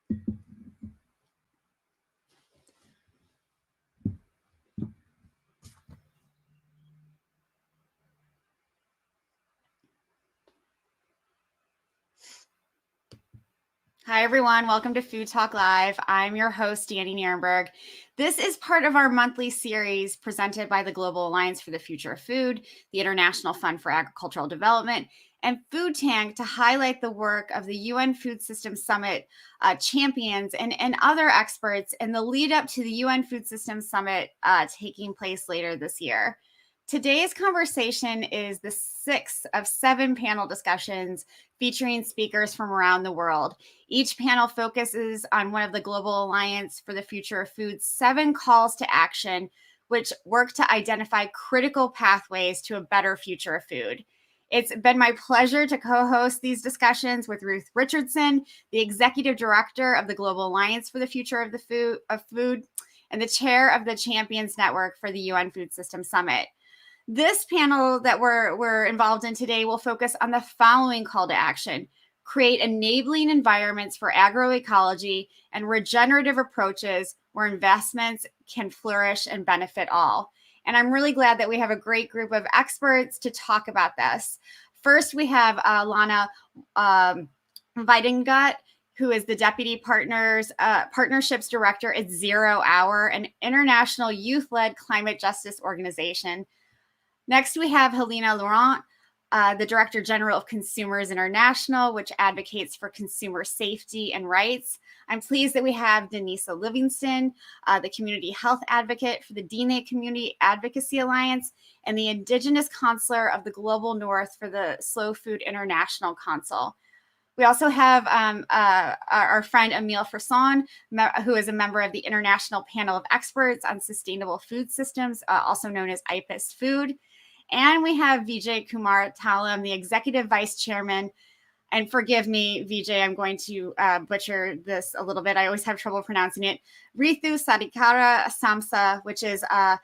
Hi, everyone. Welcome to Food Talk Live. I'm your host, Nierenberg. This is part of our monthly series presented by the Global Alliance for the Future of Food, the International Fund for Agricultural Development, and Food Tank to highlight the work of the UN Food Systems Summit champions and other experts in the lead up to the UN Food Systems Summit taking place later this year. Today's conversation is the 6th of 7 panel discussions featuring speakers from around the world. Each panel focuses on one of the Global Alliance for the Future of Food's 7 calls to action, which work to identify critical pathways to a better future of food. It's been my pleasure to co-host these discussions with Ruth Richardson, the Executive Director of the Global Alliance for the Future of Food, and the Chair of the Champions Network for the UN Food Systems Summit. This panel that we're involved in today will focus on the following call to action: create enabling environments for agroecology and regenerative approaches where investments can flourish and benefit all. And I'm really glad that we have a great group of experts to talk about this. First, we have Lana Weidgenant, who is the Deputy Partnerships Director at 0 Hour, an international youth-led climate justice organization. Next, we have Helena Leurent, the Director General of Consumers International, which advocates for consumer safety and rights. I'm pleased that we have Denisa Livingston, the Community Health Advocate for the Diné Community Advocacy Alliance, and the Indigenous Counselor of the Global North for the Slow Food International Council. We also have our friend Emile Frison, who is a member of the International Panel of Experts on Sustainable Food Systems, also known as IPES-Food. And we have Vijay Kumar Thallam, the Executive Vice Chairman. And forgive me, Vijay, I'm going to butcher this a little bit. I always have trouble pronouncing it. Rythu Sadhikara Samstha, which is a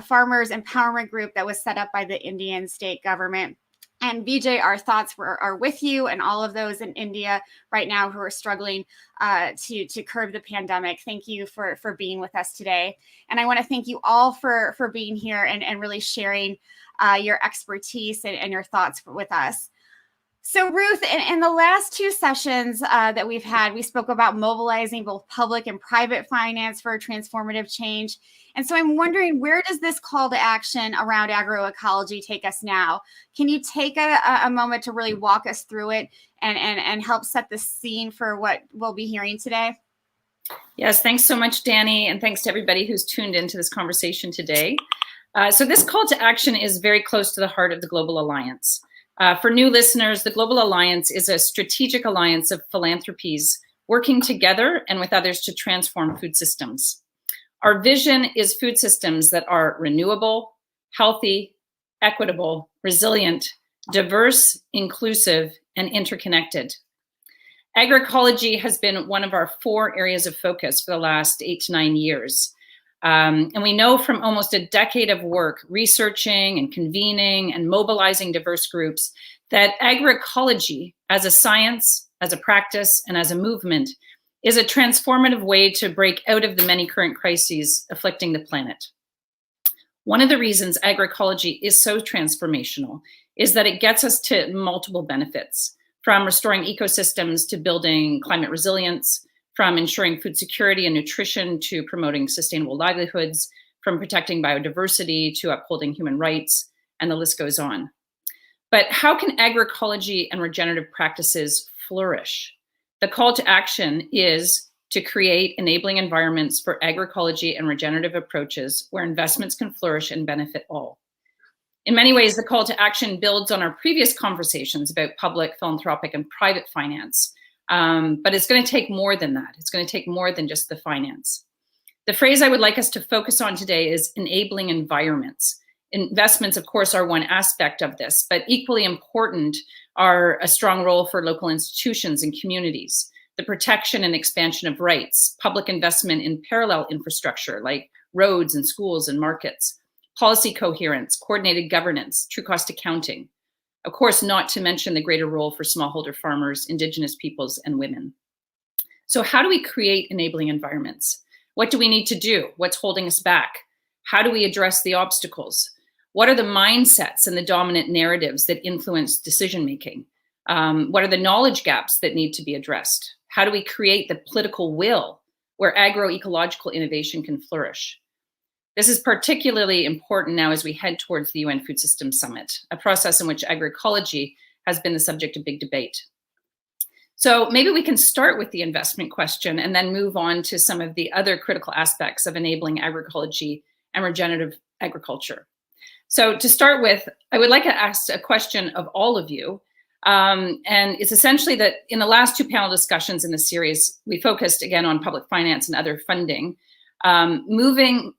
farmers empowerment group that was set up by the Indian state government. And Vijay, our thoughts are with you and all of those in India right now who are struggling to curb the pandemic. Thank you for being with us today. And I want to thank you all for being here and really sharing your expertise and your thoughts with us. So Ruth, in the last 2 sessions that we've had, we spoke about mobilizing both public and private finance for transformative change. And so I'm wondering, where does this call to action around agroecology take us now? Can you take a moment to really walk us through it and help set the scene for what we'll be hearing today? Yes, thanks so much, Danny, and thanks to everybody who's tuned into this conversation today. So this call to action is very close to the heart of the Global Alliance. For new listeners, the Global Alliance is a strategic alliance of philanthropies working together and with others to transform food systems. Our vision is food systems that are renewable, healthy, equitable, resilient, diverse, inclusive, and interconnected. Agroecology has been one of our 4 areas of focus for the last 8 to 9 years. And we know from almost a decade of work researching and convening and mobilizing diverse groups that agroecology as a science, as a practice, and as a movement is a transformative way to break out of the many current crises afflicting the planet. One of the reasons agroecology is so transformational is that it gets us to multiple benefits, from restoring ecosystems to building climate resilience, from ensuring food security and nutrition to promoting sustainable livelihoods, from protecting biodiversity to upholding human rights, and the list goes on. But how can agroecology and regenerative practices flourish? The call to action is to create enabling environments for agroecology and regenerative approaches where investments can flourish and benefit all. In many ways, the call to action builds on our previous conversations about public, philanthropic, and private finance. But it's going to take more than that. It's going to take more than just the finance. The phrase I would like us to focus on today is enabling environments. Investments, of course, are one aspect of this, but equally important are a strong role for local institutions and communities, the protection and expansion of rights, public investment in parallel infrastructure like roads and schools and markets, policy coherence, coordinated governance, true cost accounting. Of course, not to mention the greater role for smallholder farmers, Indigenous peoples, and women. So how do we create enabling environments? What do we need to do? What's holding us back? How do we address the obstacles? What are the mindsets and the dominant narratives that influence decision-making? What are the knowledge gaps that need to be addressed? How do we create the political will where agroecological innovation can flourish? This is particularly important now as we head towards the UN Food Systems Summit, a process in which agroecology has been the subject of big debate. So maybe we can start with the investment question and then move on to some of the other critical aspects of enabling agroecology and regenerative agriculture. So to start with, I would like to ask a question of all of you. And it's essentially that in the last two panel discussions in the series, we focused again on public finance and other funding. Money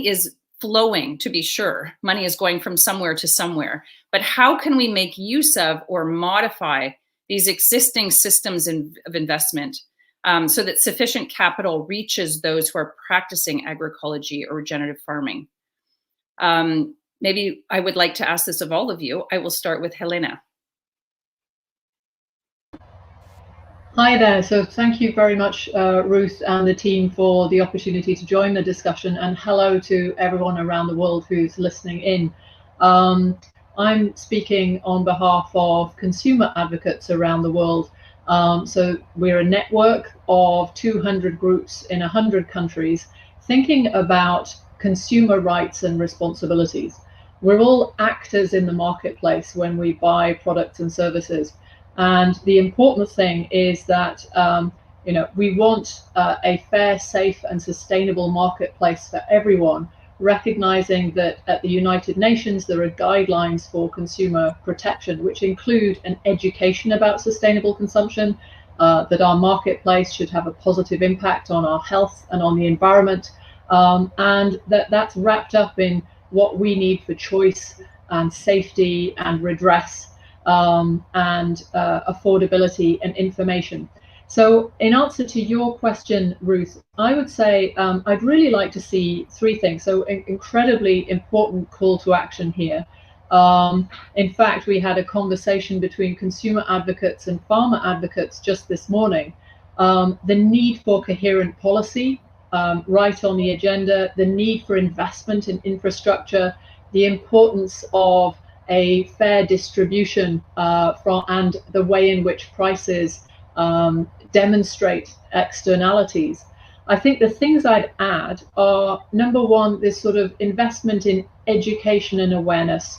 is flowing, to be sure. Money is going from somewhere to somewhere. But how can we make use of or modify these existing systems of investment so that sufficient capital reaches those who are practicing agroecology or regenerative farming? Maybe I would like to ask this of all of you. I will start with Helena. Hi there. So thank you very much, Ruth and the team, for the opportunity to join the discussion, and hello to everyone around the world who's listening in. I'm speaking on behalf of consumer advocates around the world. So we're a network of 200 groups in 100 countries thinking about consumer rights and responsibilities. We're all actors in the marketplace when we buy products and services. And the important thing is that we want a fair, safe, and sustainable marketplace for everyone, recognizing that at the United Nations there are guidelines for consumer protection, which include an education about sustainable consumption, that our marketplace should have a positive impact on our health and on the environment, and that's wrapped up in what we need for choice and safety and redress, and affordability and information. So in answer to your question, Ruth, I would say I'd really like to see three things. So an incredibly important call to action here. In fact, we had a conversation between consumer advocates and farmer advocates just this morning. The need for coherent policy, right on the agenda, the need for investment in infrastructure, the importance of a fair distribution and the way in which prices demonstrate externalities. I think the things I'd add are, number one, this sort of investment in education and awareness,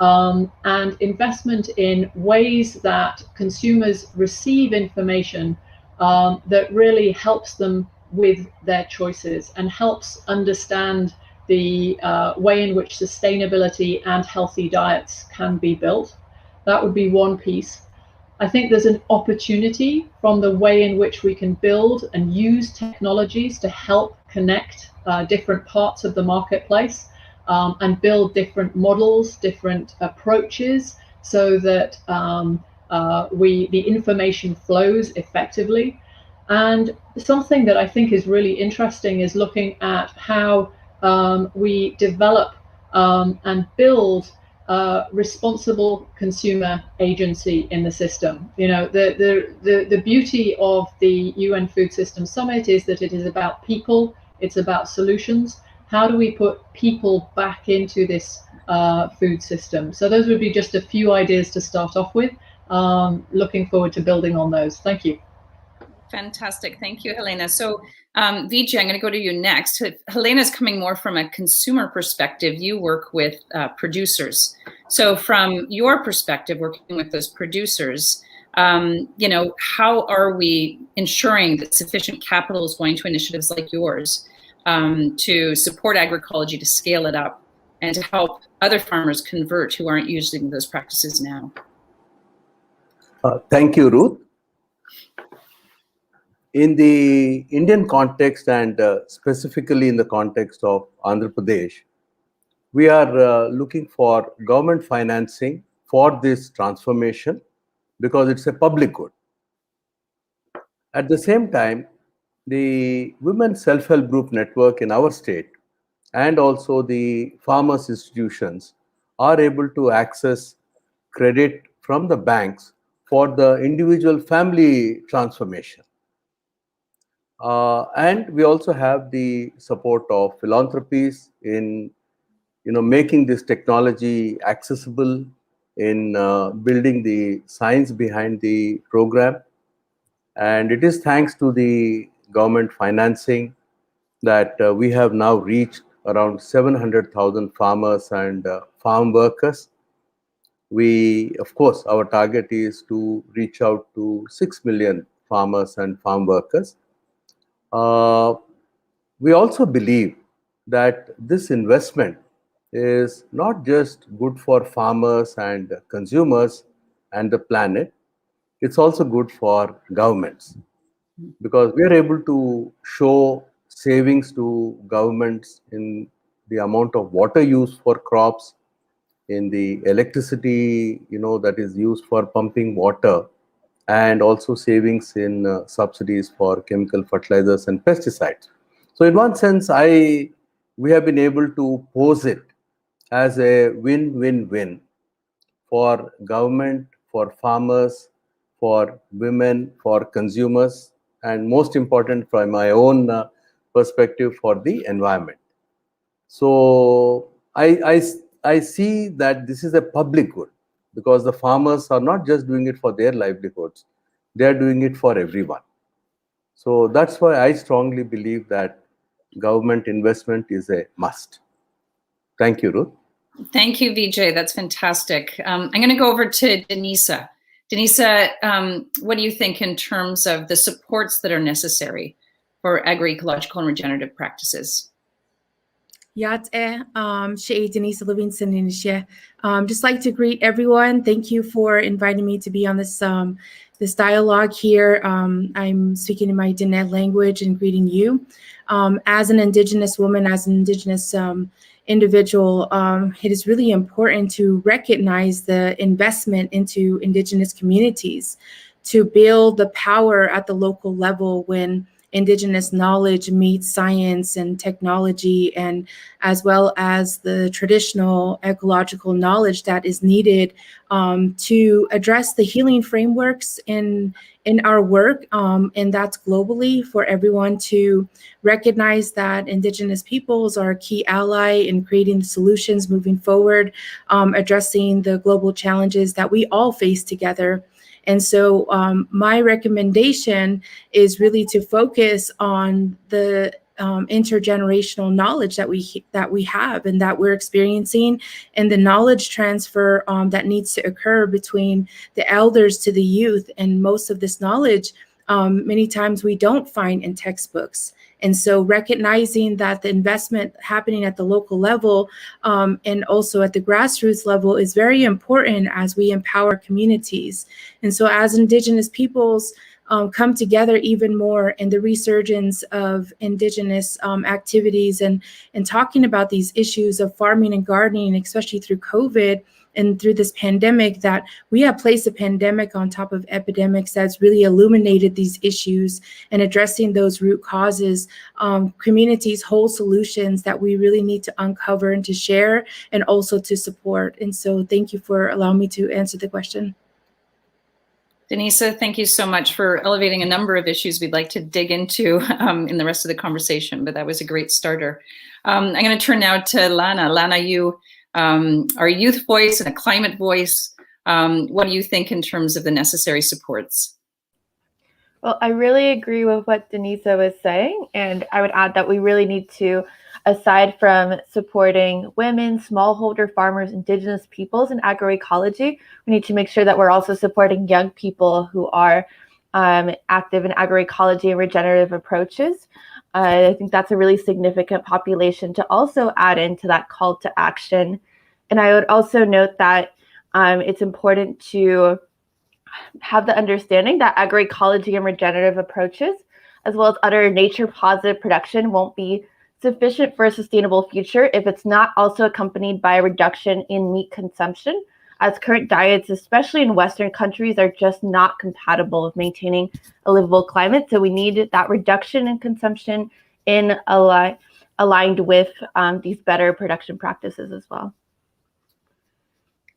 and investment in ways that consumers receive information that really helps them with their choices and helps understand the way in which sustainability and healthy diets can be built. That would be one piece. I think there's an opportunity from the way in which we can build and use technologies to help connect different parts of the marketplace, and build different models, different approaches, so that the information flows effectively. And something that I think is really interesting is looking at how we develop and build responsible consumer agency in the system. You know, the beauty of the UN Food Systems Summit is that it is about people, it's about solutions. How do we put people back into this food system? So those would be just a few ideas to start off with. Looking forward to building on those. Thank you. Fantastic. Thank you, Helena. So Vijay, I'm going to go to you next. Helena's coming more from a consumer perspective. You work with producers. So from your perspective, working with those producers, how are we ensuring that sufficient capital is going to initiatives like yours to support agroecology, to scale it up, and to help other farmers convert who aren't using those practices now? Thank you, Ruth. In the Indian context, and specifically in the context of Andhra Pradesh, we are looking for government financing for this transformation because it's a public good. At the same time, the Women's Self-Help Group Network in our state and also the farmers' institutions are able to access credit from the banks for the individual family transformation. And we also have the support of philanthropies in making this technology accessible, in building the science behind the program. And it is thanks to the government financing that we have now reached around 700,000 farmers and farm workers. Of course, our target is to reach out to 6 million farmers and farm workers. We also believe that this investment is not just good for farmers and consumers and the planet, it's also good for governments, because we are able to show savings to governments in the amount of water used for crops, in the electricity that is used for pumping water, and also savings in subsidies for chemical fertilizers and pesticides. So in one sense, we have been able to pose it as a win-win-win for government, for farmers, for women, for consumers, and most important from my own perspective, for the environment. So I see that this is a public good, because the farmers are not just doing it for their livelihoods, they are doing it for everyone. So that's why I strongly believe that government investment is a must. Thank you, Ruth. Thank you, Vijay. That's fantastic. I'm going to go over to Denisa. Denisa, what do you think in terms of the supports that are necessary for agroecological and regenerative practices? Denisa Livingston. Just like to greet everyone. Thank you for inviting me to be on this this dialogue here. I'm speaking in my Diné language and greeting you. As an Indigenous woman, as an Indigenous individual, it is really important to recognize the investment into Indigenous communities, to build the power at the local level when Indigenous knowledge meets science and technology, and as well as the traditional ecological knowledge that is needed to address the healing frameworks in our work, and that's globally, for everyone to recognize that Indigenous peoples are a key ally in creating the solutions moving forward, addressing the global challenges that we all face together. And so my recommendation is really to focus on the intergenerational knowledge that we have and that we're experiencing, and the knowledge transfer that needs to occur between the elders to the youth. And most of this knowledge, many times we don't find in textbooks. And so recognizing that the investment happening at the local level and also at the grassroots level is very important as we empower communities. And so as Indigenous peoples come together even more in the resurgence of Indigenous activities and talking about these issues of farming and gardening, especially through COVID, and through this pandemic, that we have placed a pandemic on top of epidemics that's really illuminated these issues and addressing those root causes, communities, whole solutions that we really need to uncover and to share and also to support. And so thank you for allowing me to answer the question. Denisa, thank you so much for elevating a number of issues we'd like to dig into in the rest of the conversation, but that was a great starter. I'm going to turn now to Lana. Lana, you are a youth voice and a climate voice. What do you think in terms of the necessary supports? Well, I really agree with what Denisa was saying, and I would add that we really need to, aside from supporting women, smallholder farmers, Indigenous peoples, and agroecology, we need to make sure that we're also supporting young people who are active in agroecology and regenerative approaches. I think that's a really significant population to also add into that call to action. And I would also note that it's important to have the understanding that agroecology and regenerative approaches, as well as other nature positive production, won't be sufficient for a sustainable future if it's not also accompanied by a reduction in meat consumption, as current diets, especially in Western countries, are just not compatible with maintaining a livable climate. So we need that reduction in consumption aligned with these better production practices as well.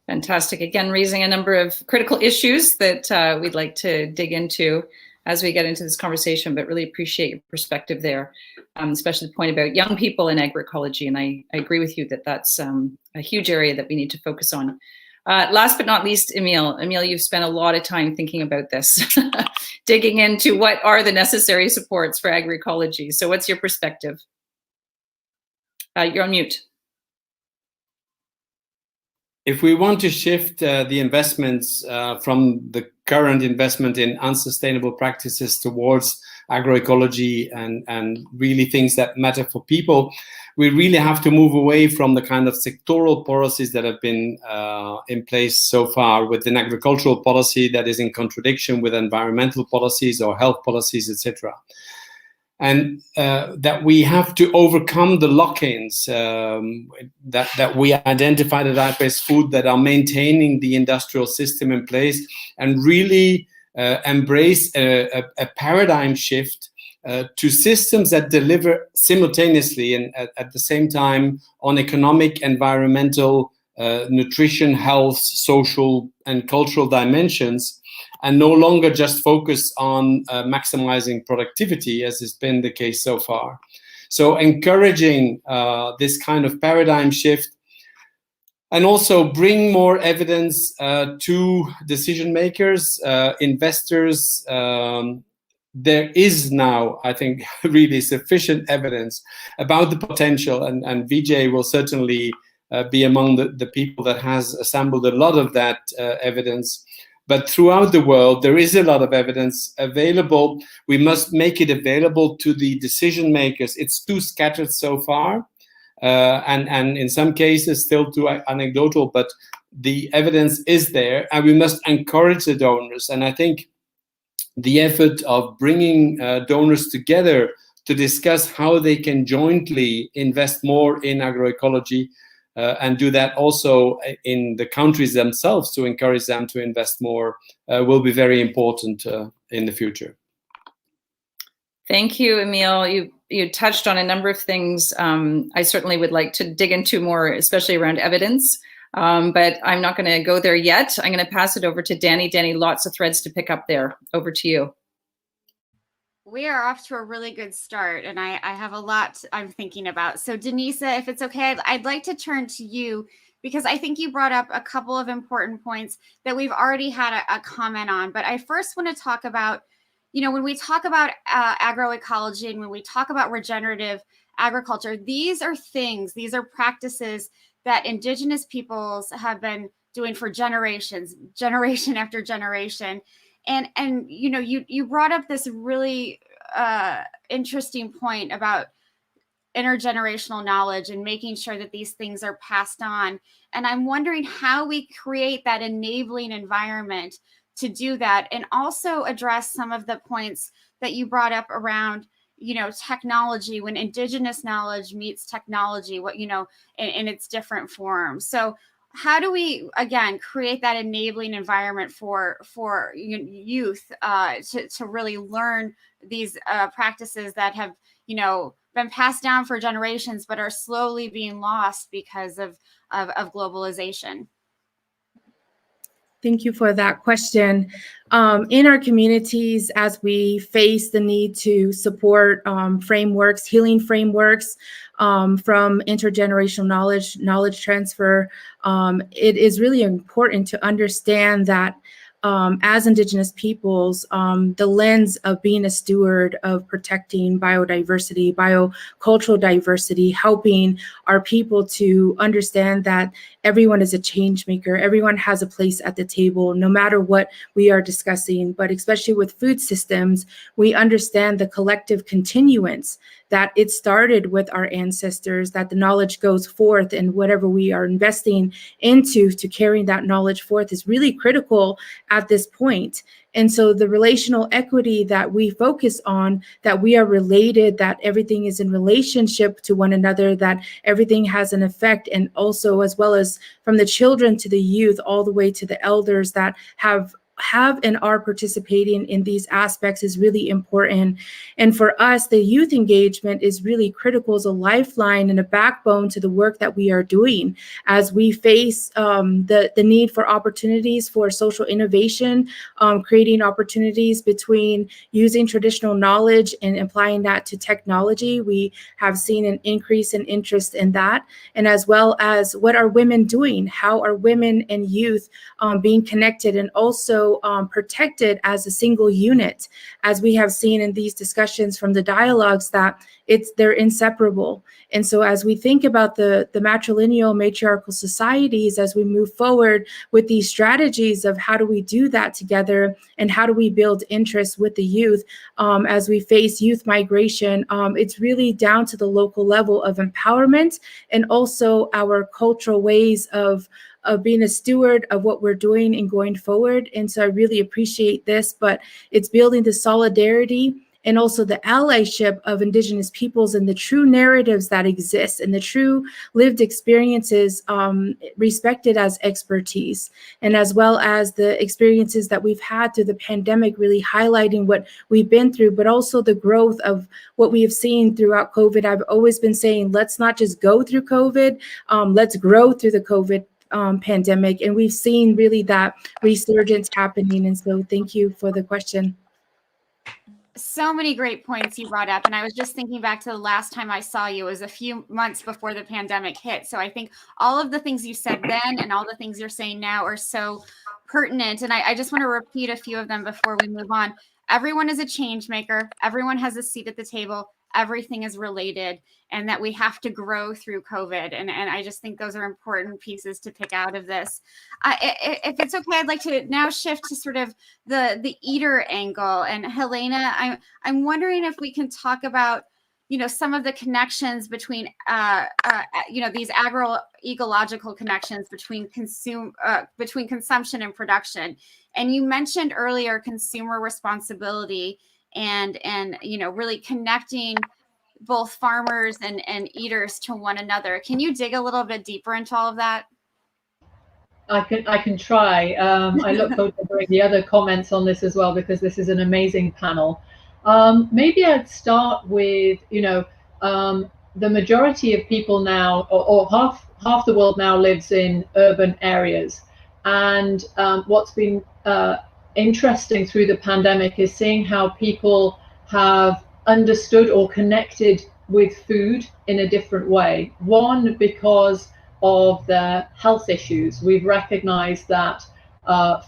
Fantastic. Again, raising a number of critical issues that we'd like to dig into. as we get into this conversation, but really appreciate your perspective there, especially the point about young people in agroecology. And I agree with you that that's a huge area that we need to focus on. Last but not least, Emile. Emile, you've spent a lot of time thinking about this, digging into what are the necessary supports for agroecology. So what's your perspective? You're on mute. If we want to shift the investments from the current investment in unsustainable practices towards agroecology and really things that matter for people, we really have to move away from the kind of sectoral policies that have been in place so far, with an agricultural policy that is in contradiction with environmental policies or health policies, etc. And that we have to overcome the lock-ins that we identified at IPES-Food that are maintaining the industrial system in place, and really embrace a paradigm shift to systems that deliver simultaneously and at the same time on economic, environmental, nutrition, health, social and cultural dimensions, and no longer just focus on maximizing productivity, as has been the case so far. So encouraging this kind of paradigm shift, and also bring more evidence to decision makers, investors. There is now, I think, really sufficient evidence about the potential, and Vijay will certainly be among the people that has assembled a lot of that evidence. But throughout the world, there is a lot of evidence available. We must make it available to the decision makers. It's too scattered so far, and in some cases still too anecdotal, but the evidence is there, and we must encourage the donors. And I think the effort of bringing donors together to discuss how they can jointly invest more in agroecology, and do that also in the countries themselves to encourage them to invest more, will be very important in the future. Thank you, Emile. You touched on a number of things I certainly would like to dig into more, especially around evidence, but I'm not going to go there yet. I'm going to pass it over to Danny. Danny, lots of threads to pick up there. Over to you. We are off to a really good start, and I have a lot I'm thinking about. So Denisa, if it's okay, I'd like to turn to you, because I think you brought up a couple of important points that we've already had a comment on. But I first want to talk about, you know, when we talk about agroecology and when we talk about regenerative agriculture, these are practices that Indigenous peoples have been doing for generations, generation after generation. And you know, you brought up this really interesting point about intergenerational knowledge and making sure that these things are passed on. And I'm wondering how we create that enabling environment to do that, and also address some of the points that you brought up around, you know, technology, when Indigenous knowledge meets technology, what, you know, in its different forms. So how do we, again, create that enabling environment for youth to really learn these practices that have, you know, been passed down for generations, but are slowly being lost because of globalization? Thank you for that question. In our communities, as we face the need to support frameworks, healing frameworks from intergenerational knowledge transfer, it is really important to understand that as Indigenous peoples, the lens of being a steward of protecting biodiversity, biocultural diversity, helping our people to understand that everyone is a change maker, everyone has a place at the table, no matter what we are discussing. But especially with food systems, we understand the collective continuance, that it started with our ancestors, that the knowledge goes forth, and whatever we are investing into to carrying that knowledge forth is really critical at this point. And so the relational equity that we focus on, that we are related, that everything is in relationship to one another, that everything has an effect, and also as well as from the children to the youth, all the way to the elders that have have and are participating in these aspects is really important. And for us, the youth engagement is really critical as a lifeline and a backbone to the work that we are doing as we face the need for opportunities for social innovation, creating opportunities between using traditional knowledge and applying that to technology. We have seen an increase in interest in that, and as well as what are women doing? How are women and youth being connected and also protected as a single unit, as we have seen in these discussions from the dialogues that they're inseparable. And so as we think about the matrilineal matriarchal societies, as we move forward with these strategies of how do we do that together and how do we build interest with the youth as we face youth migration, it's really down to the local level of empowerment and also our cultural ways of being a steward of what we're doing and going forward. And so I really appreciate this, but it's building the solidarity and also the allyship of Indigenous peoples and the true narratives that exist and the true lived experiences respected as expertise, and as well as the experiences that we've had through the pandemic, really highlighting what we've been through, but also the growth of what we have seen throughout COVID. I've always been saying, let's not just go through COVID, let's grow through the COVID pandemic. And we've seen really that resurgence happening. And so thank you for the question. So many great points you brought up. And I was just thinking back to the last time I saw you was a few months before the pandemic hit. So I think all of the things you said then and all the things you're saying now are so pertinent. And I just want to repeat a few of them before we move on. Everyone is a change maker. Everyone has a seat at the table. Everything is related, and that we have to grow through COVID. And I just think those are important pieces to pick out of this. If it's okay, I'd like to now shift to sort of the eater angle. And Helena, I'm wondering if we can talk about, some of the connections between, these agroecological connections between consumption and production. And you mentioned earlier consumer responsibility and really connecting both farmers and eaters to one another. Can you dig a little bit deeper into all of that? I can try. I look forward to hearing the other comments on this as well, because this is an amazing panel. Maybe I'd start with, the majority of people now, or half the world now lives in urban areas. And what's been interesting through the pandemic is seeing how people have understood or connected with food in a different way. One, because of the health issues. We've recognized that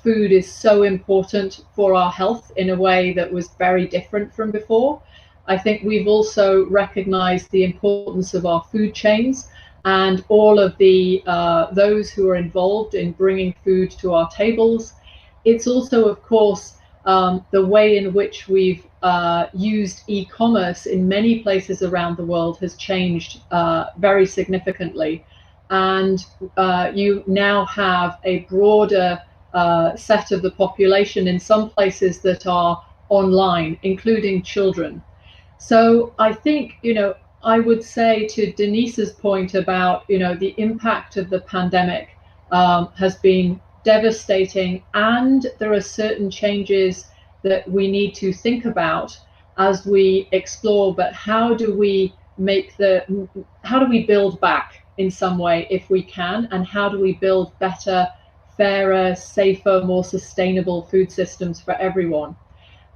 food is so important for our health in a way that was very different from before. I think we've also recognized the importance of our food chains and all of the those who are involved in bringing food to our tables. It's also, of course, the way in which we've used e-commerce in many places around the world has changed very significantly. And you now have a broader set of the population in some places that are online, including children. So I think, I would say to Denisa's point about, the impact of the pandemic has been devastating, and there are certain changes that we need to think about as we explore, but how do we build back in some way if we can, and how do we build better, fairer, safer, more sustainable food systems for everyone?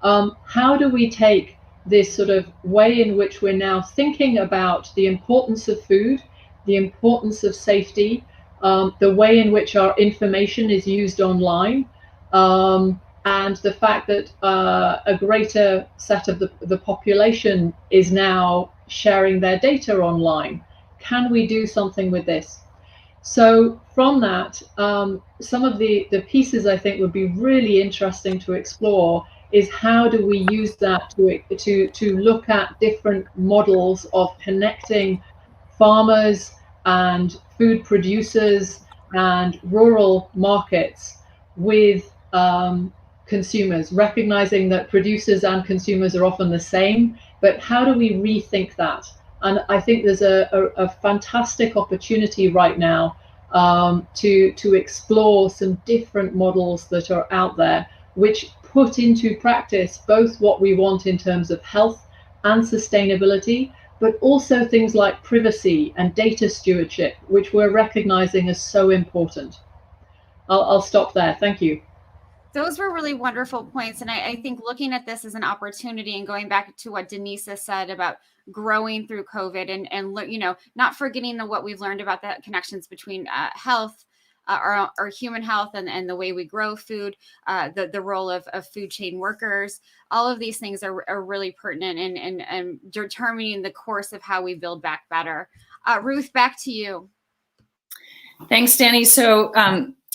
How do we take this sort of way in which we're now thinking about the importance of food, the importance of safety, the way in which our information is used online, and the fact that a greater set of the population is now sharing their data online? Can we do something with this? So from that, some of the pieces I think would be really interesting to explore is how do we use that to look at different models of connecting farmers and food producers and rural markets with consumers, recognizing that producers and consumers are often the same, but how do we rethink that? And I think there's a fantastic opportunity right now to explore some different models that are out there. which put into practice both what we want in terms of health and sustainability, but also things like privacy and data stewardship, which we're recognizing as so important. I'll stop there. Thank you. Those were really wonderful points. And I think looking at this as an opportunity and going back to what Denisa said about growing through COVID and you know, not forgetting what we've learned about the connections between health, our human health and the way we grow food, the role of food chain workers. All of these things are really pertinent in determining the course of how we build back better. Ruth, back to you. Thanks, Danny. So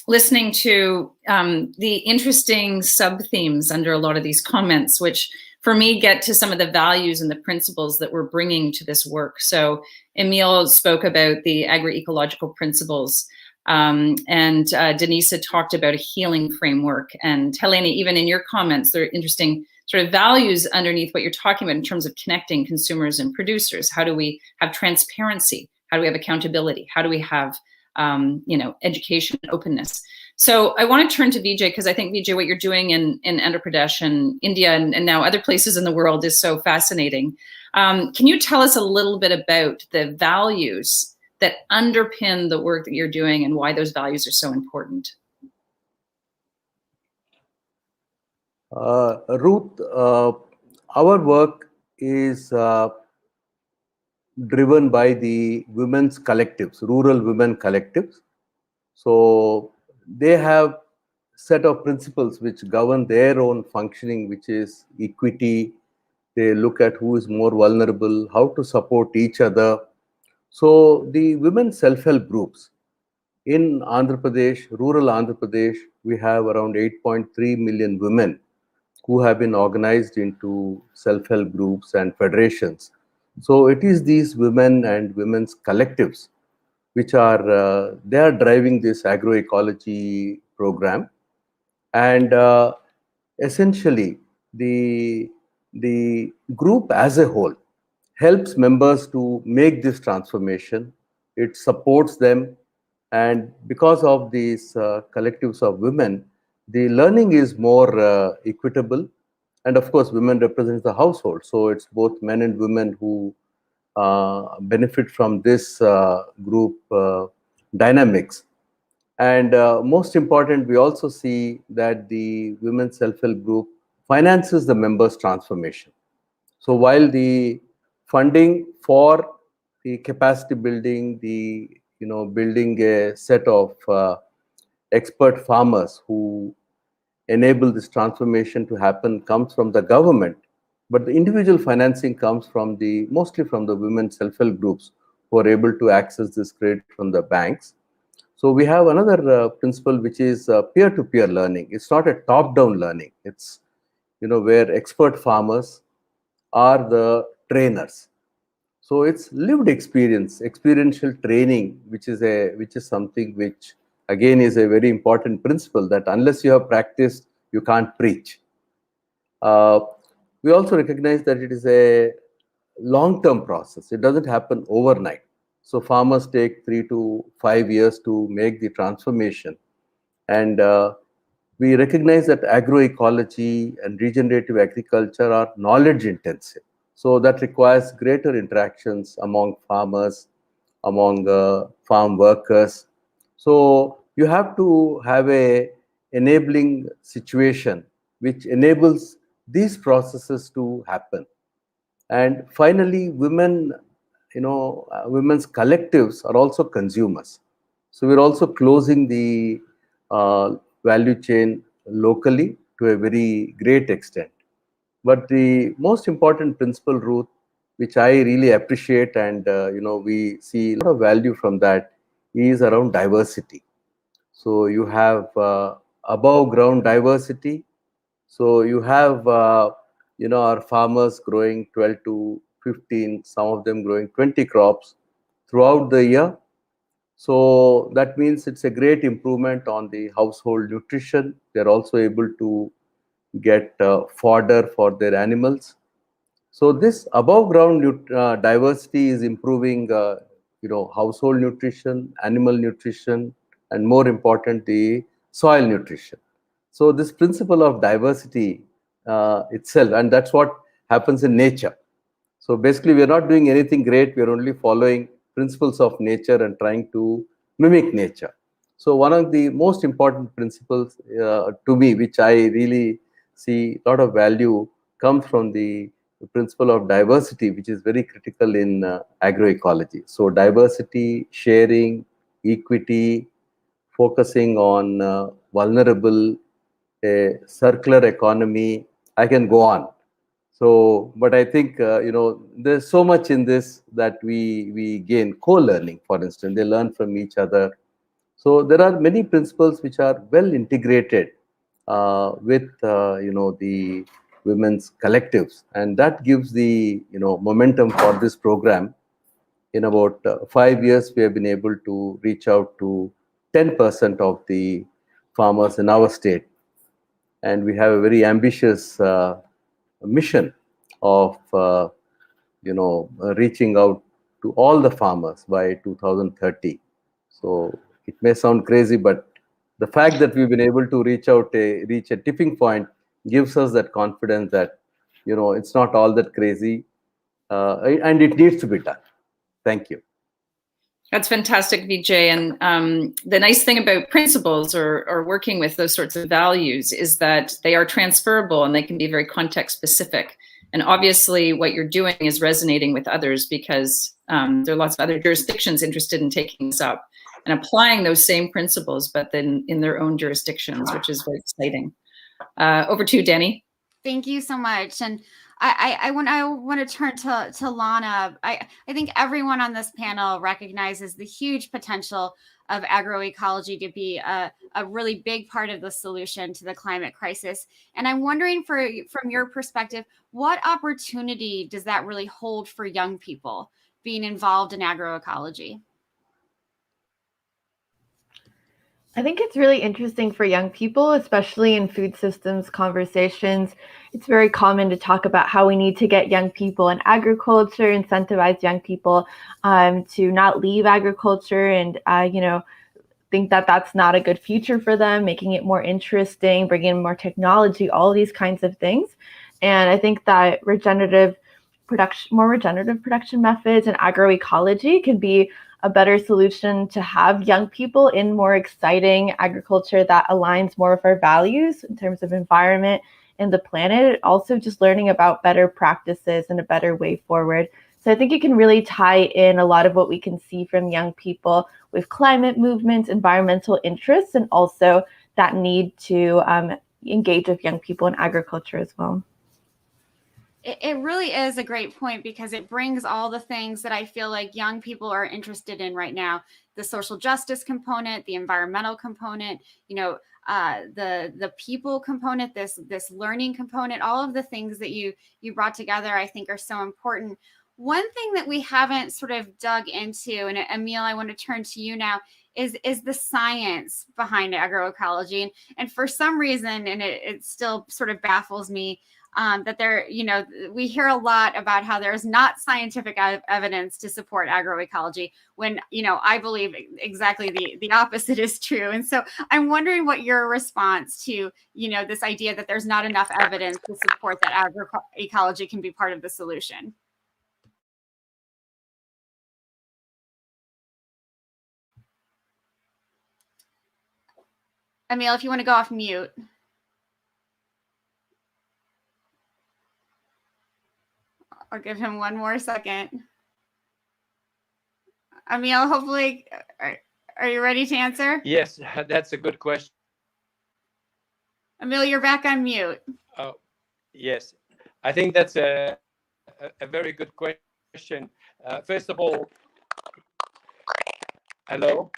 listening to the interesting sub-themes under a lot of these comments, which for me get to some of the values and the principles that we're bringing to this work. So Emile spoke about the agroecological principles. And Denisa talked about a healing framework. And Helena, even in your comments, there are interesting sort of values underneath what you're talking about in terms of connecting consumers and producers. How do we have transparency? How do we have accountability? How do we have you know, education and openness? So I want to turn to Vijay, because I think, Vijay, what you're doing in Andhra Pradesh and India and now other places in the world is so fascinating. Can you tell us a little bit about the values that underpin the work that you're doing and why those values are so important? Ruth, our work is driven by the women's collectives, rural women collectives. So they have set of principles which govern their own functioning, which is equity. They look at who is more vulnerable, how to support each other. So the women self-help groups in Andhra Pradesh, rural Andhra Pradesh, we have around 8.3 million women who have been organized into self-help groups and federations. So it is these women and women's collectives which are, they are driving this agroecology program. And essentially, the group as a whole helps members to make this transformation. It supports them. And because of these collectives of women, the learning is more equitable. And of course, women represent the household. So it's both men and women who benefit from this group dynamics. And most important, we also see that the women's self-help group finances the members' transformation. So while the funding for the capacity building, building a set of expert farmers who enable this transformation to happen comes from the government, but the individual financing comes from mostly from the women self-help groups who are able to access this credit from the banks. So we have another principle, which is peer-to-peer learning. It's not a top-down learning. It's, where expert farmers are the trainers. So it's lived experience, experiential training, which is something which again is a very important principle, that unless you have practiced, you can't preach. We also recognize that it is a long-term process. It doesn't happen overnight. So farmers take 3 to 5 years to make the transformation. And we recognize that agroecology and regenerative agriculture are knowledge intensive. So that requires greater interactions among farmers, among farm workers. So you have to have a enabling situation which enables these processes to happen. And finally, women's collectives are also consumers. So we're also closing the value chain locally to a very great extent. But the most important principle, Ruth, which I really appreciate, and we see a lot of value from that, is around diversity. So you have above ground diversity. So you have our farmers growing 12 to 15, some of them growing 20 crops throughout the year. So that means it's a great improvement on the household nutrition. They're also able to get fodder for their animals. So this above ground diversity is improving household nutrition, animal nutrition, and more important, the soil nutrition. So this principle of diversity itself, and that's what happens in nature. So basically, we are not doing anything great. We are only following principles of nature and trying to mimic nature. So one of the most important principles to me, which I really see a lot of value, comes from the principle of diversity, which is very critical in agroecology. So diversity, sharing, equity, focusing on vulnerable, a circular economy. I can go on. So, but I think there's so much in this that we gain. Co-learning, for instance, they learn from each other. So there are many principles which are well integrated with the women's collectives, and that gives the momentum for this program. In about 5 years, we have been able to reach out to 10% of the farmers in our state, and we have a very ambitious mission of reaching out to all the farmers by 2030. So it may sound crazy, but the fact that we've been able to reach a tipping point gives us that confidence that it's not all that crazy, and it needs to be done. Thank you. That's fantastic, Vijay. And the nice thing about principles or working with those sorts of values is that they are transferable and they can be very context specific. And obviously what you're doing is resonating with others because there are lots of other jurisdictions interested in taking this up and applying those same principles, but then in their own jurisdictions, which is very exciting. Over to you, Danny. Thank you so much. And I want to turn to Lana. I think everyone on this panel recognizes the huge potential of agroecology to be a really big part of the solution to the climate crisis. And I'm wondering, from your perspective, what opportunity does that really hold for young people being involved in agroecology? I think it's really interesting for young people, especially in food systems conversations. It's very common to talk about how we need to get young people in agriculture, incentivize young people to not leave agriculture and, think that that's not a good future for them, making it more interesting, bringing in more technology, all these kinds of things. And I think that more regenerative production methods and agroecology can be a better solution to have young people in more exciting agriculture that aligns more with our values in terms of environment and the planet. Also just learning about better practices and a better way forward. So I think it can really tie in a lot of what we can see from young people with climate movements, environmental interests, and also that need to engage with young people in agriculture as well. It really is a great point because it brings all the things that I feel like young people are interested in right now: the social justice component, the environmental component, the people component, this learning component. All of the things that you brought together, I think, are so important. One thing that we haven't sort of dug into, and Emile, I want to turn to you now, is the science behind agroecology, and for some reason, and it still sort of baffles me. That we hear a lot about how there's not scientific evidence to support agroecology when, I believe exactly the opposite is true. And so I'm wondering what your response to, this idea that there's not enough evidence to support that agroecology can be part of the solution. Emile, if you want to go off mute. I'll give him one more second. Emile, hopefully, are you ready to answer? Yes, that's a good question. Emile, you're back on mute. Oh, yes. I think that's a very good question. First of all, hello?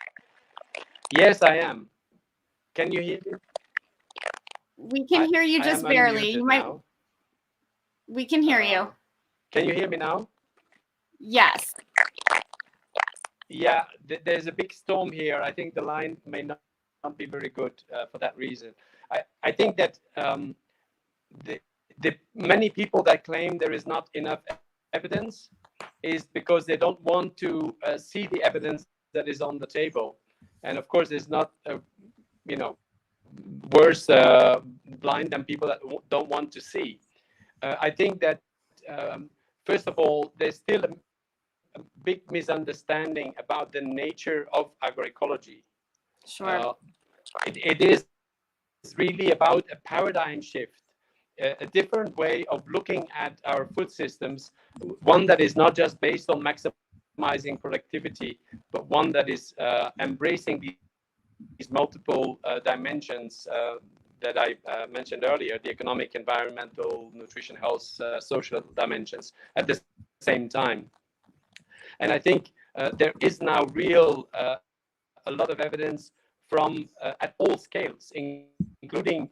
Yes, I am. Can you hear me? We can hear you just barely. We can hear you. Can you hear me now? Yes. Yeah, there's a big storm here. I think the line may not be very good for that reason. I think that the many people that claim there is not enough evidence is because they don't want to see the evidence that is on the table. And of course, there's not, worse blind than people that don't want to see. I think that, first of all, there's still a big misunderstanding about the nature of agroecology. Sure. It is really about a paradigm shift, a different way of looking at our food systems, one that is not just based on maximizing productivity, but one that is embracing these multiple dimensions that I mentioned earlier, the economic, environmental, nutrition, health, social dimensions at the same time. And I think there is now a lot of evidence from at all scales, including.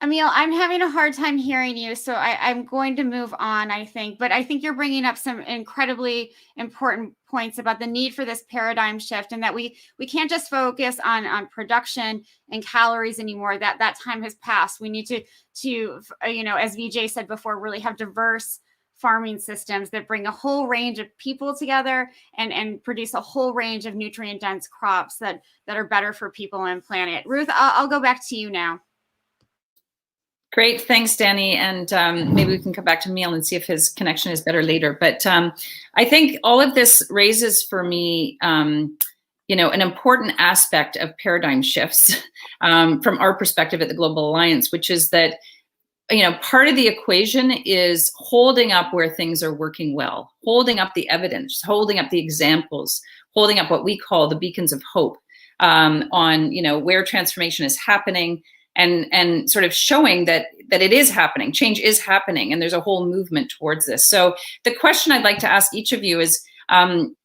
Emile, I'm having a hard time hearing you, so I'm going to move on, I think. But I think you're bringing up some incredibly important points about the need for this paradigm shift, and that we can't just focus on production and calories anymore. That time has passed. We need to as Vijay said before, really have diverse farming systems that bring a whole range of people together and produce a whole range of nutrient-dense crops that are better for people and planet. Ruth, I'll go back to you now. Great, thanks, Danny. And maybe we can come back to Emile and see if his connection is better later. But I think all of this raises for me, an important aspect of paradigm shifts from our perspective at the Global Alliance, which is that, part of the equation is holding up where things are working well, holding up the evidence, holding up the examples, holding up what we call the beacons of hope on, where transformation is happening, and sort of showing that it is happening, change is happening, and there's a whole movement towards this. So the question I'd like to ask each of you is,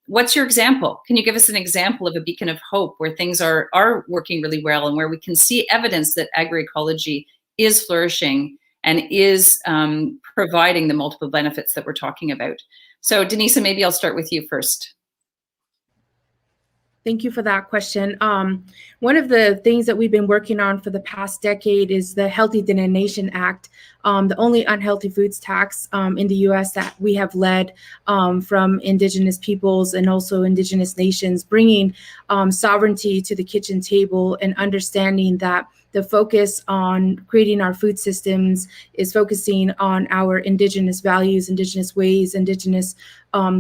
what's your example? Can you give us an example of a beacon of hope where things are working really well and where we can see evidence that agroecology is flourishing and is providing the multiple benefits that we're talking about? So Denisa, maybe I'll start with you first. Thank you for that question. One of the things that we've been working on for the past decade is the Healthy Diné Nation Act, the only unhealthy foods tax in the U.S. that we have led from Indigenous peoples and also Indigenous nations, bringing sovereignty to the kitchen table and understanding that the focus on creating our food systems is focusing on our Indigenous values, Indigenous ways, Indigenous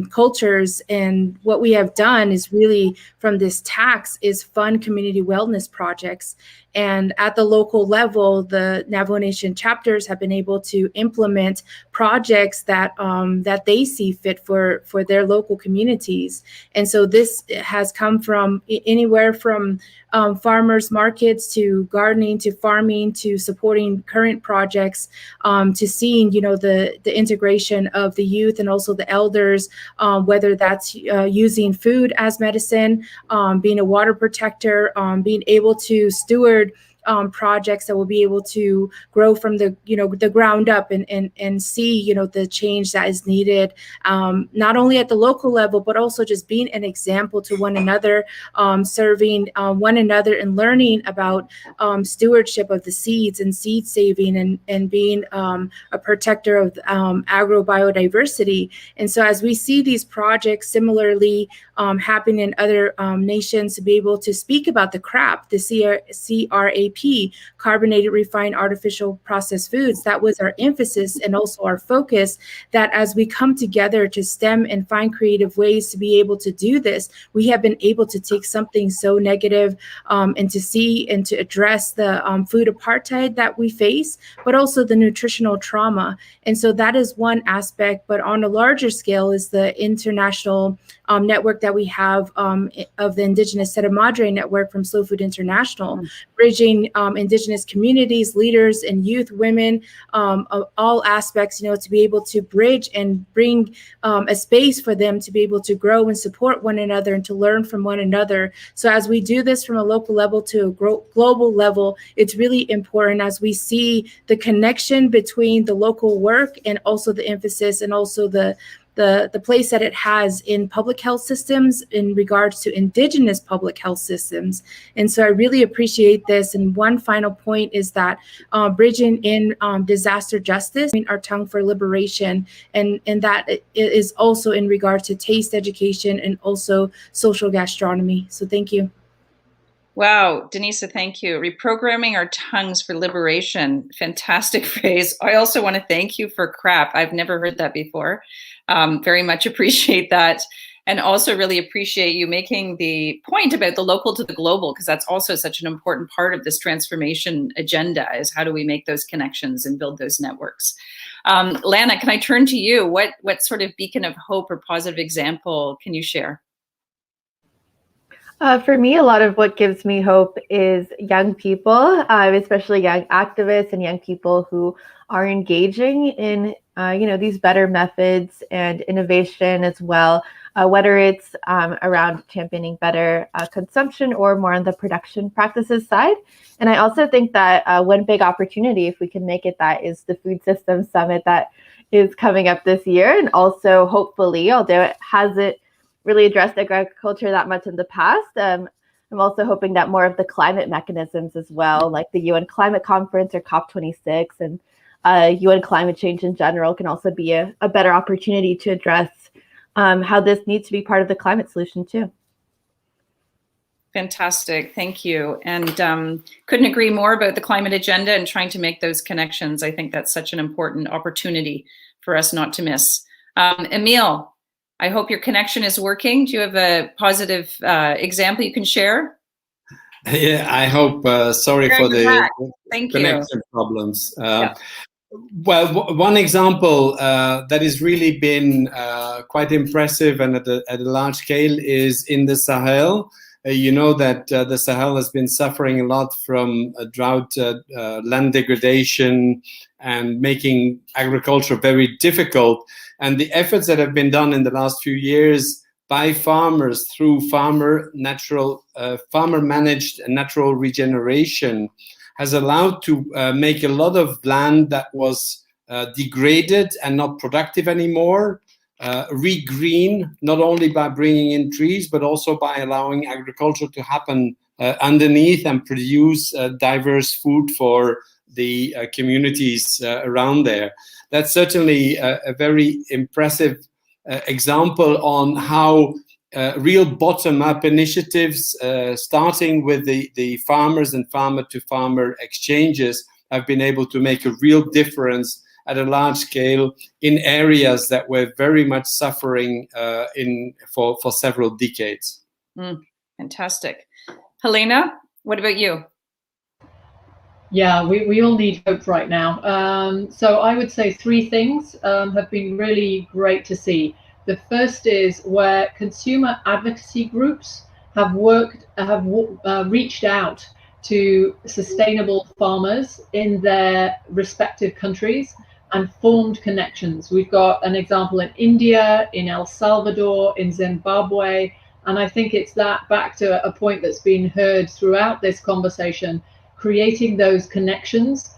cultures. And what we have done is really from this tax is fund community wellness projects. And at the local level, the Navajo Nation chapters have been able to implement projects that they see fit for their local communities. And so this has come from anywhere from farmers markets to gardening to farming to supporting current projects to seeing the integration of the youth and also the elders, whether that's using food as medicine, being a water protector, being able to steward projects that will be able to grow from the ground up and see the change that is needed, not only at the local level but also just being an example to one another, serving one another and learning about stewardship of the seeds and seed saving and being a protector of agrobiodiversity. And so as we see these projects similarly happening in other nations, to be able to speak about the CRAP, the CRAP, carbonated refined artificial processed foods, that was our emphasis and also our focus, that as we come together to stem and find creative ways to be able to do this, we have been able to take something so negative and to see and to address the food apartheid that we face, but also the nutritional trauma. And so that is one aspect, but on a larger scale is the international network that we have of the Indigenous Seta Madre network from Slow Food International, bridging Indigenous communities, leaders, and youth, women, of all aspects, to be able to bridge and bring a space for them to be able to grow and support one another and to learn from one another. So as we do this from a local level to a global level, it's really important as we see the connection between the local work and also the emphasis and also the the place that it has in public health systems in regards to Indigenous public health systems. And so I really appreciate this. And one final point is that bridging in disaster justice, our tongue for liberation, and that it is also in regard to taste education and also social gastronomy. So thank you. Wow, Denisa, thank you. Reprogramming our tongues for liberation. Fantastic phrase. I also want to thank you for crap. I've never heard that before. Very much appreciate that. And also really appreciate you making the point about the local to the global, because that's also such an important part of this transformation agenda, is how do we make those connections and build those networks. Lana, can I turn to you? What sort of beacon of hope or positive example can you share? For me, a lot of what gives me hope is young people, especially young activists and young people who are engaging in, these better methods and innovation as well, whether it's around championing better consumption or more on the production practices side. And I also think that one big opportunity, if we can make it that, is the Food Systems Summit that is coming up this year. And also, hopefully, although it hasn't really addressed agriculture that much in the past, I'm also hoping that more of the climate mechanisms as well, like the UN Climate Conference or COP26 and UN climate change in general, can also be a better opportunity to address how this needs to be part of the climate solution too. Fantastic, thank you. And couldn't agree more about the climate agenda and trying to make those connections. I think that's such an important opportunity for us not to miss. Emile, I hope your connection is working. Do you have a positive example you can share? Yeah, I hope. Sorry for the connection problems. Yeah. Well, one example that has really been quite impressive and at a large scale is in the Sahel. You know that the Sahel has been suffering a lot from drought, land degradation, and making agriculture very difficult. And the efforts that have been done in the last few years by farmers through farmer-managed natural regeneration has allowed to make a lot of land that was degraded and not productive anymore, regreen, not only by bringing in trees, but also by allowing agriculture to happen underneath and produce diverse food for the communities around there. That's certainly a very impressive example on how real bottom-up initiatives, starting with the farmers and farmer-to-farmer exchanges, have been able to make a real difference at a large scale in areas that were very much suffering for several decades. Fantastic. Helena, what about you? Yeah, we all need hope right now. So I would say three things have been really great to see. The first is where consumer advocacy groups have reached out to sustainable farmers in their respective countries and formed connections. We've got an example in India, in El Salvador, in Zimbabwe, and I think it's that, back to a point that's been heard throughout this conversation, creating those connections,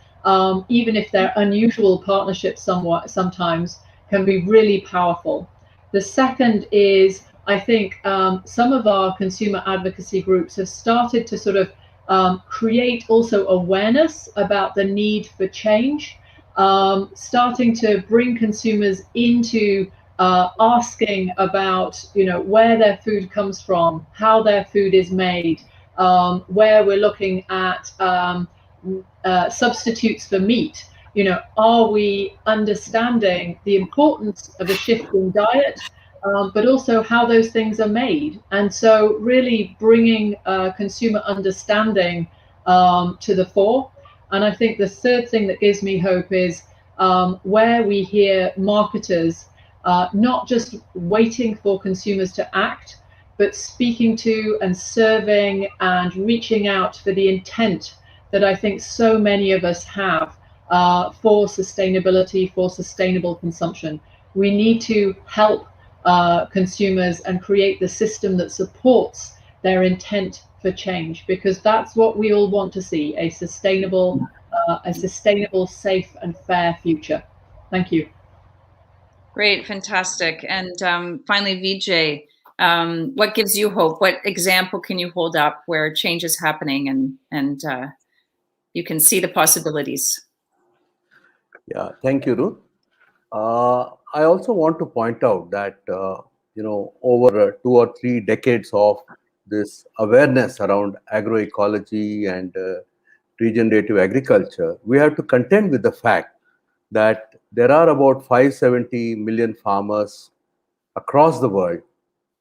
even if they're unusual partnerships sometimes, can be really powerful. The second is, I think some of our consumer advocacy groups have started to sort of create also awareness about the need for change, starting to bring consumers into asking about, where their food comes from, how their food is made, where we're looking at substitutes for meat. Are we understanding the importance of a shift in diet, but also how those things are made? And so really bringing consumer understanding to the fore. And I think the third thing that gives me hope is where we hear marketers not just waiting for consumers to act, but speaking to and serving and reaching out for the intent that I think so many of us have for sustainability, for sustainable consumption. We need to help consumers and create the system that supports their intent for change, because that's what we all want to see, a sustainable, safe and fair future. Thank you. Great, fantastic. And finally, Vijay, what gives you hope? What example can you hold up where change is happening and you can see the possibilities? Yeah, thank you, Ruth. I also want to point out that over 2 or 3 decades of this awareness around agroecology and regenerative agriculture, we have to contend with the fact that there are about 570 million farmers across the world,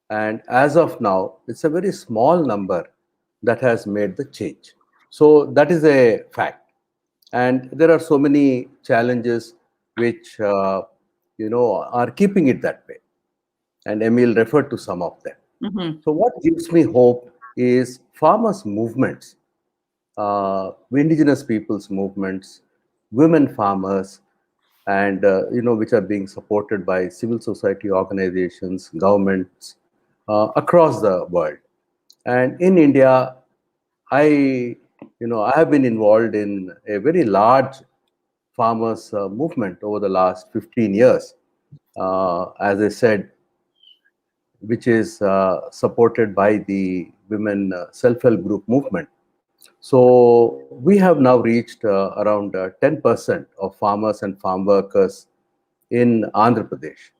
and as of now, it's a very small number that has made the change. So that is a fact, and there are so many challenges which are keeping it that way. And Emile referred to some of them. Mm-hmm. So what gives me hope is farmers' movements, indigenous peoples' movements, women farmers, and which are being supported by civil society organizations, governments across the world. And in India, I have been involved in a very large farmers movement over the last 15 years, as I said, which is supported by the women self-help group movement. So we have now reached around 10% of farmers and farm workers in Andhra Pradesh,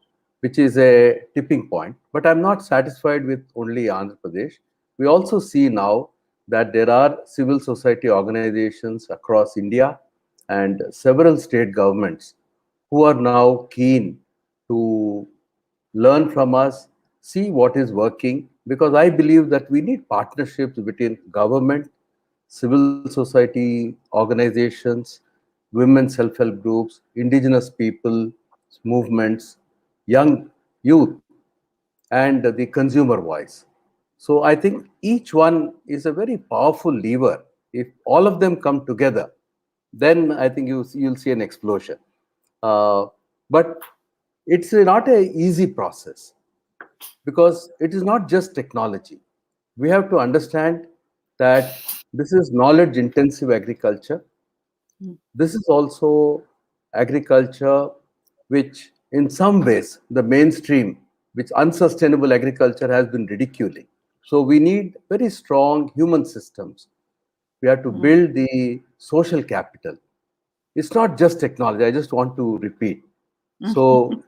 which is a tipping point. But I'm not satisfied with only Andhra Pradesh. We also see now that there are civil society organizations across India and several state governments who are now keen to learn from us, see what is working, because I believe that we need partnerships between government, civil society organizations, women self-help groups, indigenous people, movements, young youth, and the consumer voice. So I think each one is a very powerful lever. If all of them come together, then I think you'll see an explosion. But it's not an easy process, because it is not just technology. We have to understand that this is knowledge intensive agriculture. This is also agriculture which, in some ways, the mainstream, which unsustainable agriculture has been ridiculing. So we need very strong human systems. We have to build the social capital. It's not just technology. I just want to repeat. So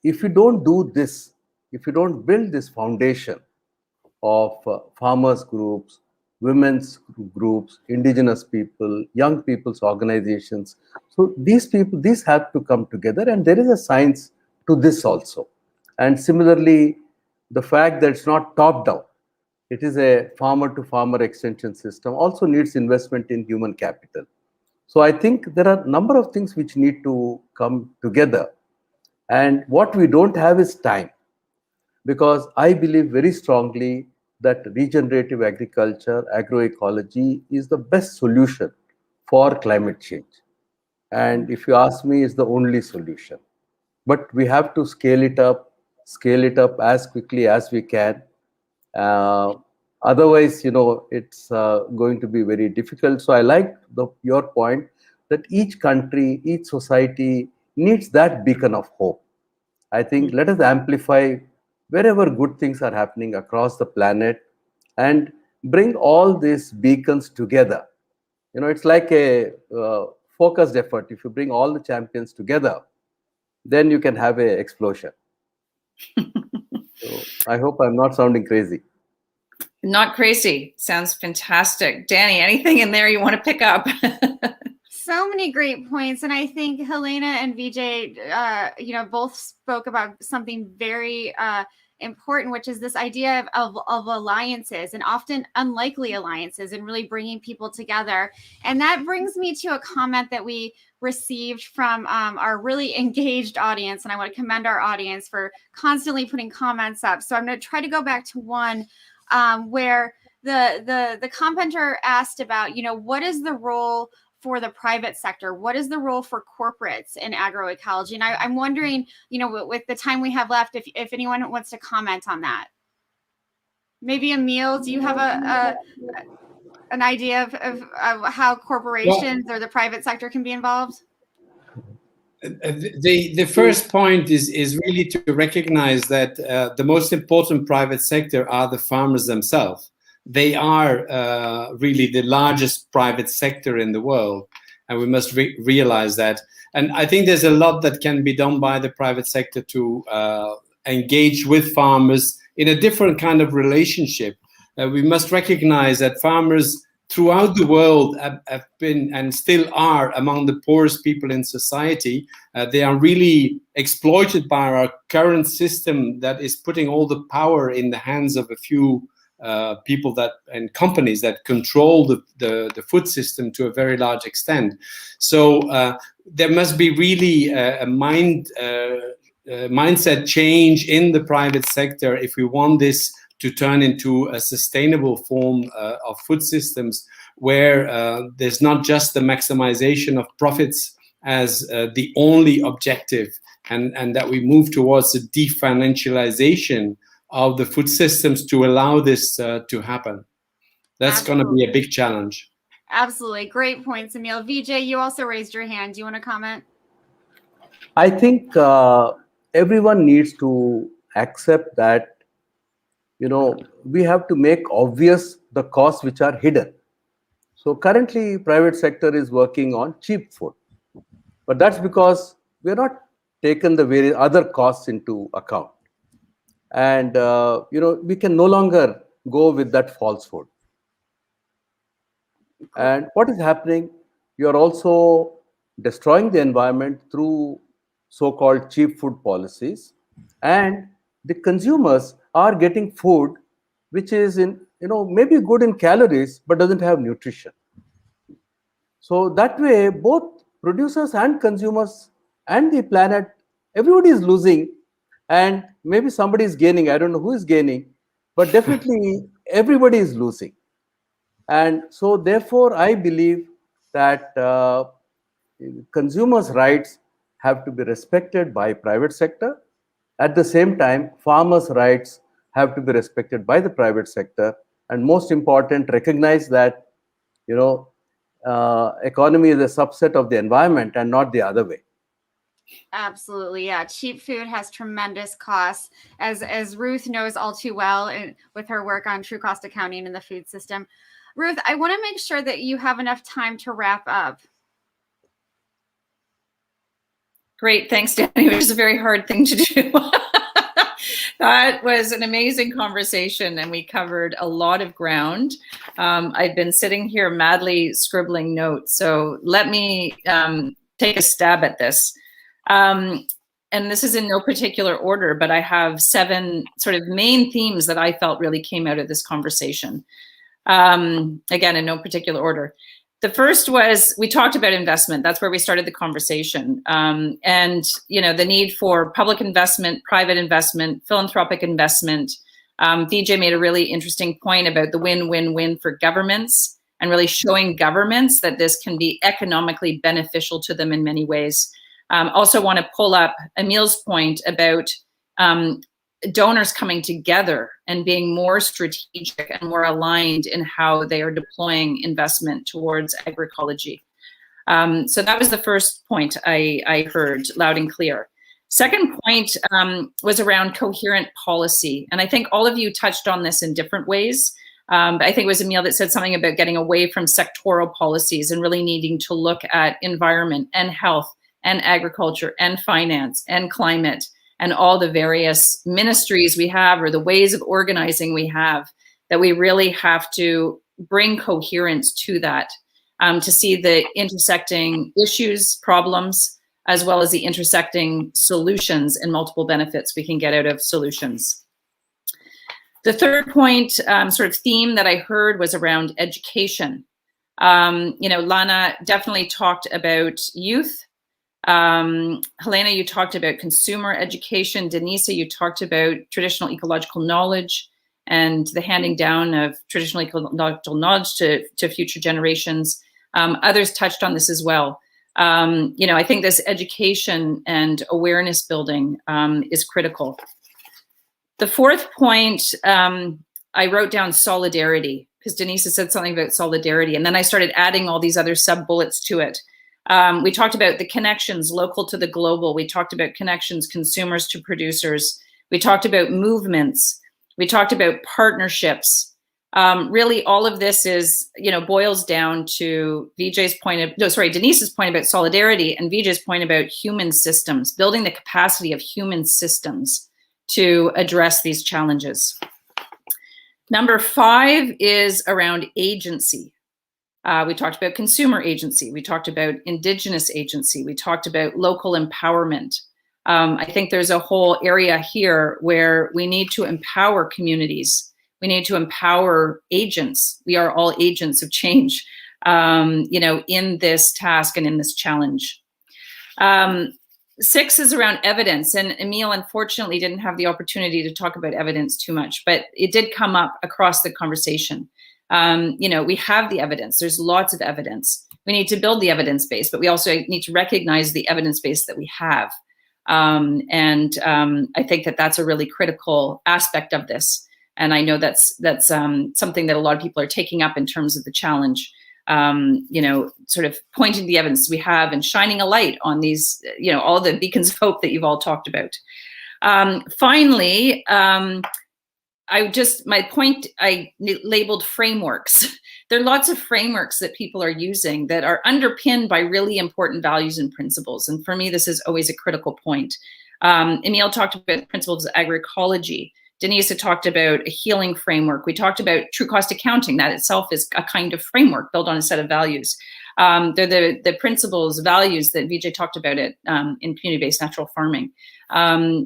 if you don't do this, if you don't build this foundation of farmers groups, women's groups, indigenous people, young people's organizations. So these people, these have to come together, and there is a science to this also. And similarly, the fact that it's not top down, it is a farmer to farmer extension system, also needs investment in human capital. So I think there are a number of things which need to come together. And what we don't have is time, because I believe very strongly that regenerative agriculture, agroecology is the best solution for climate change. And if you ask me, it's the only solution. But we have to scale it up as quickly as we can. Otherwise, it's going to be very difficult. So I like your point that each country, each society needs that beacon of hope. I think let us amplify wherever good things are happening across the planet and bring all these beacons together. It's like a focused effort. If you bring all the champions together, then you can have an explosion. So I hope I'm not sounding crazy. Not crazy. Sounds fantastic. Danny, anything in there you want to pick up? So many great points. And I think Helena and Vijay, both spoke about something very important, which is this idea of alliances, and often unlikely alliances, and really bringing people together. And that brings me to a comment that we received from our really engaged audience. And I want to commend our audience for constantly putting comments up. So I'm going to try to go back to one where the commenter asked about, what is the role for the private sector? What is the role for corporates in agroecology? And I'm wondering, with the time we have left, if anyone wants to comment on that. Maybe Emile, do you have an idea of how corporations or the private sector can be involved? The first point is really to recognize that the most important private sector are the farmers themselves. They are really the largest private sector in the world, and we must realize that. And I think there's a lot that can be done by the private sector to engage with farmers in a different kind of relationship. We must recognize that farmers throughout the world have been and still are among the poorest people in society. They are really exploited by our current system that is putting all the power in the hands of a few people and companies that control the food system to a very large extent. So there must be really a mindset change in the private sector if we want this to turn into a sustainable form of food systems where there's not just the maximization of profits as the only objective, and that we move towards the definancialization of the food systems to allow this to happen. That's going to be a big challenge. Absolutely. Great points, Emile. Vijay, you also raised your hand. Do you want to comment? I think everyone needs to accept that, we have to make obvious the costs which are hidden. So currently, private sector is working on cheap food, but that's because we are not taken the various other costs into account. And, we can no longer go with that falsehood. And what is happening? You are also destroying the environment through so-called cheap food policies, and the consumers are getting food which is maybe good in calories but doesn't have nutrition. So that way, both producers and consumers and the planet, everybody is losing, and maybe somebody is gaining. I don't know who is gaining, but definitely everybody is losing. And so therefore, I believe that consumers' rights have to be respected by private sector. At the same time, farmers' rights have to be respected by the private sector. And most important, recognize that, economy is a subset of the environment and not the other way. Absolutely. Yeah. Cheap food has tremendous costs, as Ruth knows all too well with her work on true cost accounting in the food system. Ruth, I want to make sure that you have enough time to wrap up. Great. Thanks, Danny, which is a very hard thing to do. That was an amazing conversation, and we covered a lot of ground. I've been sitting here madly scribbling notes, so let me take a stab at this. And this is in no particular order, but I have 7 sort of main themes that I felt really came out of this conversation. Again, in no particular order. The first was, we talked about investment. That's where we started the conversation. And, the need for public investment, private investment, philanthropic investment. Vijay made a really interesting point about the win-win-win for governments and really showing governments that this can be economically beneficial to them in many ways. Also want to pull up Emile's point about donors coming together and being more strategic and more aligned in how they are deploying investment towards agroecology. So that was the first point I heard loud and clear. Second point was around coherent policy. And I think all of you touched on this in different ways. But I think it was Emile that said something about getting away from sectoral policies and really needing to look at environment and health and agriculture and finance and climate and all the various ministries we have or the ways of organizing we have, that we really have to bring coherence to that, to see the intersecting issues, problems, as well as the intersecting solutions and multiple benefits we can get out of solutions. The third point, sort of theme that I heard was around education. Lana definitely talked about youth. Helena, you talked about consumer education. Denisa, you talked about traditional ecological knowledge and the handing down of traditional ecological knowledge to future generations. Others touched on this as well. I think this education and awareness building is critical. The fourth point, I wrote down solidarity, because Denisa said something about solidarity, and then I started adding all these other sub-bullets to it. We talked about the connections local to the global. We talked about connections consumers to producers. We talked about movements. We talked about partnerships. Really, all of this is, boils down to Denise's point about solidarity and Vijay's point about human systems, building the capacity of human systems to address these challenges. Number 5 is around agency. We talked about consumer agency. We talked about Indigenous agency. We talked about local empowerment. I think there's a whole area here where we need to empower communities. We need to empower agents. We are all agents of change, in this task and in this challenge. 6 is around evidence, and Emile unfortunately didn't have the opportunity to talk about evidence too much, but it did come up across the conversation. We have the evidence. There's lots of evidence. We need to build the evidence base, but we also need to recognize the evidence base that we have. I think that that's a really critical aspect of this. And I know that's something that a lot of people are taking up in terms of the challenge, sort of pointing to the evidence we have and shining a light on these, all the beacons of hope that you've all talked about. Finally, my point, I labeled frameworks. There are lots of frameworks that people are using that are underpinned by really important values and principles. And for me, this is always a critical point. Emile talked about the principles of agroecology. Denisa talked about a healing framework. We talked about true cost accounting. That itself is a kind of framework built on a set of values. They're the principles, values that Vijay talked about in community-based natural farming.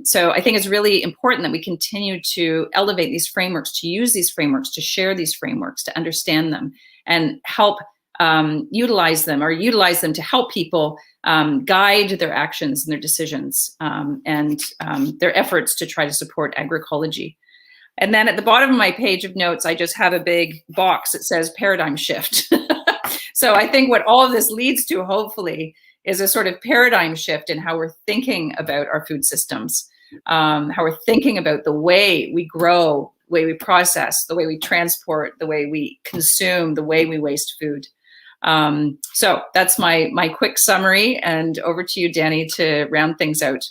So I think it's really important that we continue to elevate these frameworks, to use these frameworks, to share these frameworks, to understand them, and help utilize them to help people guide their actions and their decisions and their efforts to try to support agroecology. And then at the bottom of my page of notes, I just have a big box that says paradigm shift. So I think what all of this leads to, hopefully, is a sort of paradigm shift in how we're thinking about our food systems, how we're thinking about the way we grow, the way we process, the way we transport, the way we consume, the way we waste food. So that's my quick summary, and over to you, Dani, to round things out.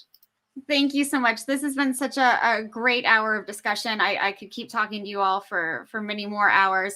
Thank you so much. This has been such a great hour of discussion. I could keep talking to you all for many more hours.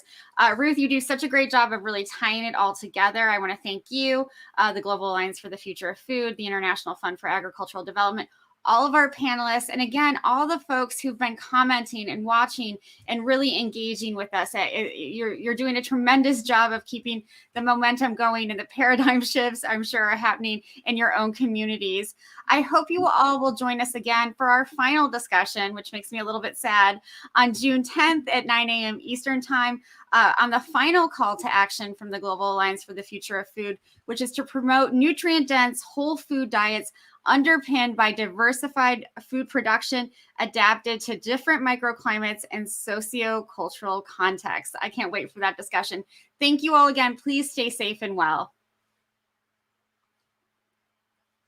Ruth, you do such a great job of really tying it all together. I want to thank you, the Global Alliance for the Future of Food, the International Fund for Agricultural Development, all of our panelists, and again, all the folks who've been commenting and watching and really engaging with us. You're doing a tremendous job of keeping the momentum going, and the paradigm shifts, I'm sure, are happening in your own communities. I hope you all will join us again for our final discussion, which makes me a little bit sad, on June 10th at 9 a.m. Eastern Time, on the final call to action from the Global Alliance for the Future of Food, which is to promote nutrient-dense whole food diets underpinned by diversified food production adapted to different microclimates and socio-cultural contexts. I can't wait for that discussion. Thank you all again. Please stay safe and well.